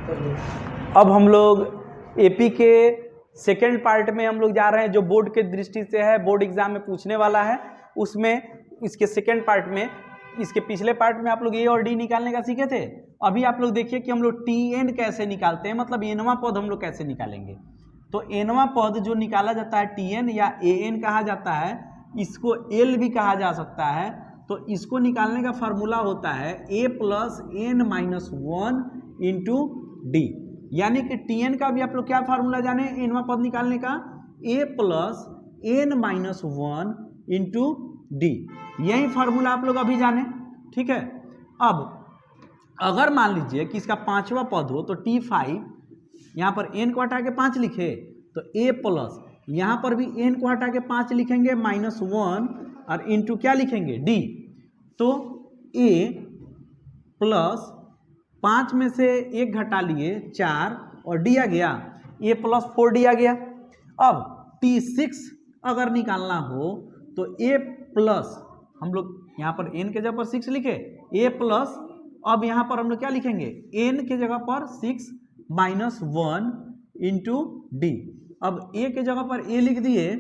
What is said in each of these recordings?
अब हम लोग एपी के सेकेंड पार्ट में हम लोग जा रहे हैं, जो बोर्ड के दृष्टि से है, बोर्ड एग्जाम में पूछने वाला है। उसमें इसके सेकेंड पार्ट में, इसके पिछले पार्ट में आप लोग ए और डी निकालने का सीखे थे। अभी आप लोग देखिए कि हम लोग टी एन कैसे निकालते हैं, मतलब एनवा पद हम लोग कैसे निकालेंगे। तो एनवा पद जो निकाला जाता है टी एन या ए एन कहा जाता है, इसको एल भी कहा जा सकता है। तो इसको निकालने का फार्मूला होता है A plus N minus one into D. यानी कि टी एन का भी आप लोग क्या फार्मूला जाने, एनवा पद निकालने का, A plus N minus one into D. यही फार्मूला आप लोग अभी जाने, ठीक है। अब अगर मान लीजिए कि इसका पांचवा पद हो तो टी फाइव, यहाँ पर एन को हटा के 5 लिखे तो ए प्लस, यहाँ पर भी एन को हटा के 5 लिखेंगे माइनस वन और इंटू क्या लिखेंगे डी। तो ए प्लस 5 में से 1 घटा लिए 4 और डी आ गया, ए प्लस 4 डी आ गया। अब T6 अगर निकालना हो तो ए प्लस, हम लोग यहाँ पर n के जगह पर 6 लिखे, ए प्लस, अब यहाँ पर हम लोग क्या लिखेंगे, n के जगह पर 6 माइनस वन इंटू डी। अब a के जगह पर a लिख दिए,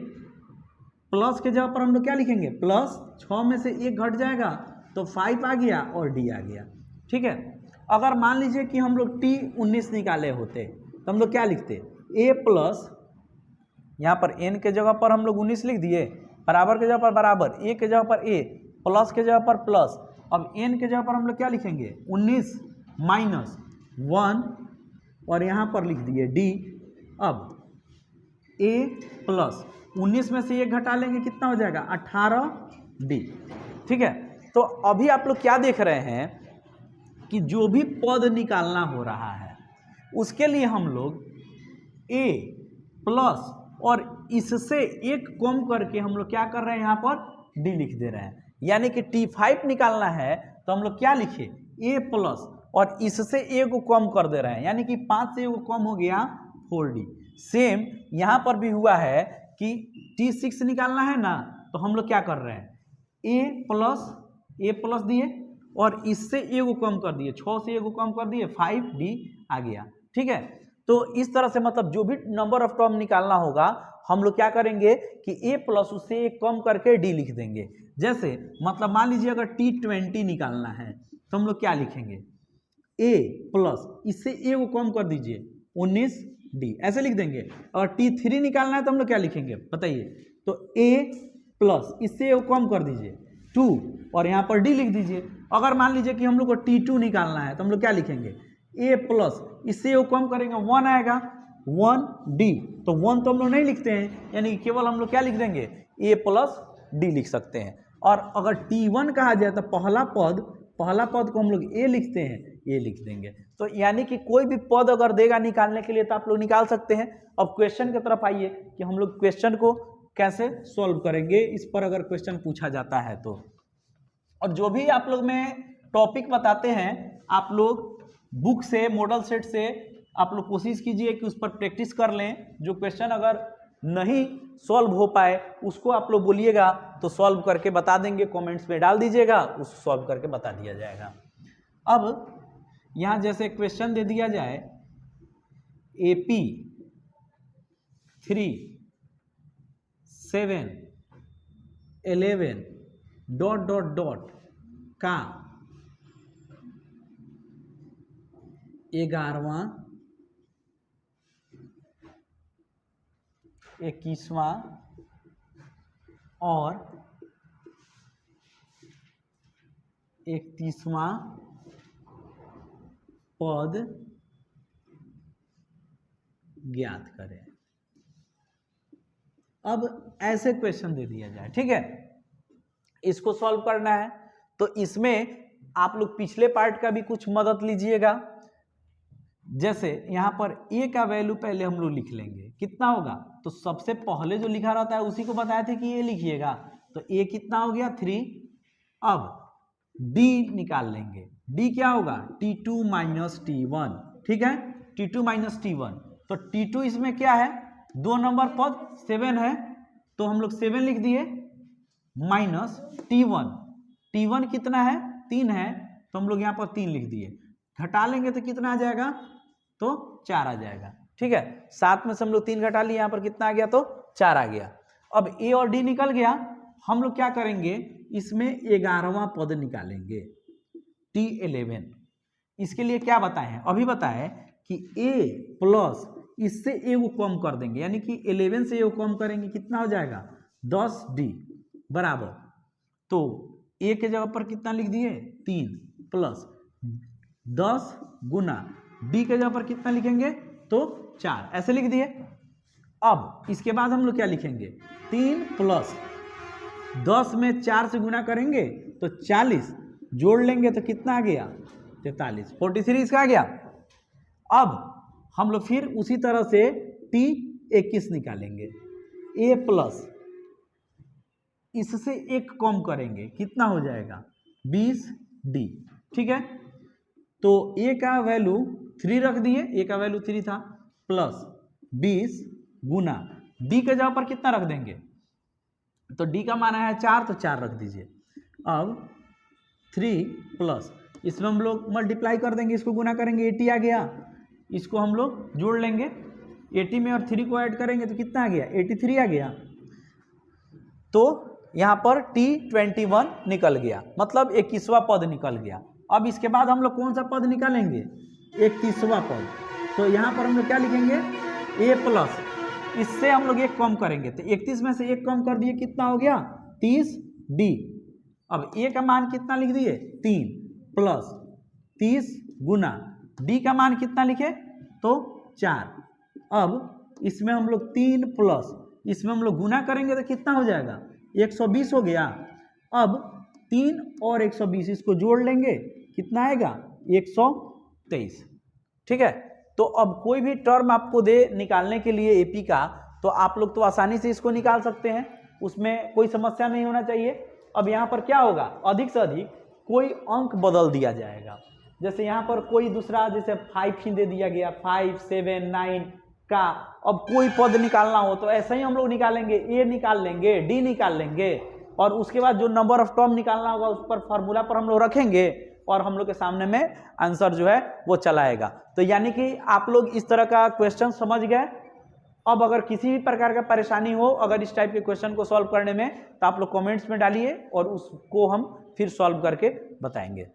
प्लस के जगह पर हम लोग क्या लिखेंगे प्लस, 6 में से 1 घट जाएगा तो 5 आ गया और d आ गया, ठीक है। अगर मान लीजिए कि हम लोग T19 निकाले होते तो हम लोग क्या लिखते, a प्लस, यहाँ पर n के जगह पर हम लोग 19 लिख दिए, बराबर के जगह पर बराबर, a के जगह पर a, प्लस के जगह पर प्लस। अब n के जगह पर हम लोग क्या लिखेंगे 19 माइनस 1 और यहाँ पर लिख दिए d। अब a प्लस 19 में से 1 घटा लेंगे, कितना हो जाएगा 18d, ठीक है। तो अभी आप लोग क्या देख रहे हैं कि जो भी पद निकालना हो रहा है उसके लिए हम लोग a प्लस और इससे 1 कम करके हम लोग क्या कर रहे हैं, यहाँ पर d लिख दे रहे हैं। यानी कि T5 निकालना है तो हम लोग क्या लिखे, a प्लस और इससे 1 को कम कर दे रहे हैं, यानी कि 5 से 1 को कम हो गया 4d। सेम यहाँ पर भी हुआ है कि T6 निकालना है ना, तो हम लोग क्या कर रहे हैं, a प्लस दिए और इससे 1 को कम कर दिए, 6 से 1 को कम कर दिए, 5d आ गया, ठीक है। तो इस तरह से मतलब जो भी नंबर ऑफ टर्म निकालना होगा हम लोग क्या करेंगे कि a प्लस उससे 1 कम करके d लिख देंगे। जैसे मतलब मान लीजिए अगर T20 निकालना है तो हम लोग क्या लिखेंगे, a प्लस इससे 1 को कम कर दीजिए 19d, ऐसे लिख देंगे। और T3 निकालना है तो हम लोग क्या लिखेंगे बताइए, तो a प्लस इससे 1 को कम कर दीजिए 2 और यहाँ पर d लिख दीजिए। अगर मान लीजिए कि हम लोग को T2 निकालना है तो हम लोग क्या लिखेंगे, a प्लस इससे 1 कम करेंगे 1 आएगा 1d। तो 1 तो हम लोग नहीं लिखते हैं, यानी कि केवल हम लोग क्या लिख देंगे a प्लस d लिख सकते हैं। और अगर T1 कहा जाए तो पहला पद को हम लोग a लिखते हैं, a लिख देंगे। तो यानी कि कोई भी पद अगर देगा निकालने के लिए तो आप लोग निकाल सकते हैं। अब क्वेश्चन की तरफ आइए कि हम लोग क्वेश्चन को कैसे सॉल्व करेंगे, इस पर अगर क्वेश्चन पूछा जाता है तो। और जो भी आप लोग में टॉपिक बताते हैं आप लोग बुक से, मॉडल सेट से आप लोग कोशिश कीजिए कि उस पर प्रैक्टिस कर लें। जो क्वेश्चन अगर नहीं सॉल्व हो पाए उसको आप लोग बोलिएगा तो सॉल्व करके बता देंगे, कमेंट्स में डाल दीजिएगा, उसको सॉल्व करके बता दिया जाएगा। अब यहाँ जैसे क्वेश्चन दे दिया जाए AP 3 7 11 ... का 11वां 21वां और 31वां पद ज्ञात करें। अब ऐसे क्वेश्चन दे दिया जाए, ठीक है, इसको सॉल्व करना है। तो इसमें आप लोग पिछले पार्ट का भी कुछ मदद लीजिएगा। जैसे यहाँ पर a का वैल्यू पहले हम लोग लिख लेंगे, कितना होगा, तो सबसे पहले जो लिखा रहता है उसी को बताए थे कि a लिखिएगा, तो a कितना हो गया 3। अब d निकाल लेंगे, d क्या होगा T2 माइनस T1, ठीक है, T2 माइनस T1। तो T2 इसमें क्या है, 2 नंबर पद 7 है तो हम लोग 7 लिख दिए माइनस T1 कितना है 3 है तो हम लोग यहाँ पर 3 लिख दिए। घटा लेंगे तो कितना आ जाएगा तो 4 आ जाएगा। ठीक है, 7 में से हम लोग 3 घटा लिए, यहाँ पर कितना आ गया, तो 4 आ गया। अब ए और डी निकल गया, हम लोग क्या करेंगे, इसमें 11वां पद निकालेंगे, T11। इसके लिए क्या बताए हैं, अभी बताए कि a प्लस इससे a को कम कर देंगे, यानी कि 11 से a को कम करेंगे, कितना हो जाएगा 10D बराबर, तो a के जगह पर कितना लिख दिए 3 प्लस 10 गुना d के जगह पर कितना लिखेंगे, तो 4, ऐसे लिख दिए। अब इसके बाद हम लोग क्या लिखेंगे, 3 प्लस 10 में 4 से गुना करेंगे तो 40, जोड़ लेंगे तो कितना आ गया 43, 43 इसका आ गया। अब हम लोग फिर उसी तरह से T21 निकालेंगे, a प्लस इससे एक कम करेंगे, कितना हो जाएगा 20D। ठीक है, तो a का वैल्यू 3 रख दिए, a का वैल्यू 3 था, प्लस 20 गुना d के जगह पर कितना रख देंगे, तो d का मान है 4, तो 4 रख दीजिए। अब 3 प्लस इसमें हम लोग मल्टीप्लाई कर देंगे, इसको गुना करेंगे 80 आ गया, इसको हम लोग जोड़ लेंगे, 80 में और 3 को ऐड करेंगे तो कितना आ गया 83 आ गया। तो यहाँ पर T21 निकल गया, मतलब 21वां पद निकल गया। अब इसके बाद हम लोग कौन सा पद निकालेंगे, 31वां पद। तो यहाँ पर हम लोग क्या लिखेंगे, a प्लस इससे हम लोग एक कम करेंगे, तो 31 में से एक कम कर दिए, कितना हो गया 30D। अब a का मान कितना लिख दिए 3 प्लस 30 गुना d का मान कितना लिखे, तो 4। अब इसमें हम लोग 3 प्लस इसमें हम लोग गुना करेंगे तो कितना हो जाएगा 120 हो गया। अब 3 और 120 इसको जोड़ लेंगे, कितना आएगा 123। ठीक है, तो अब कोई भी टर्म आपको दे निकालने के लिए एपी का, तो आप लोग तो आसानी से इसको निकाल सकते हैं, उसमें कोई समस्या नहीं होना चाहिए। अब यहाँ पर क्या होगा, अधिक से अधिक कोई अंक बदल दिया जाएगा, जैसे यहाँ पर कोई दूसरा, जैसे 5 ही दे दिया गया, 5, 7, 9 का। अब कोई पद निकालना हो तो ऐसे ही हम लोग निकालेंगे, ए निकाल लेंगे, डी निकाल लेंगे, और उसके बाद जो नंबर ऑफ टर्म निकालना होगा उस पर फार्मूला पर हम लोग रखेंगे, और हम लोग के सामने में आंसर जो है वो चलाएगा। तो यानी कि आप लोग इस तरह का क्वेश्चन समझ गए। अब अगर किसी भी प्रकार का परेशानी हो अगर इस टाइप के क्वेश्चन को सॉल्व करने में, तो आप लोग कमेंट्स में डालिए और उसको हम फिर सॉल्व करके बताएंगे।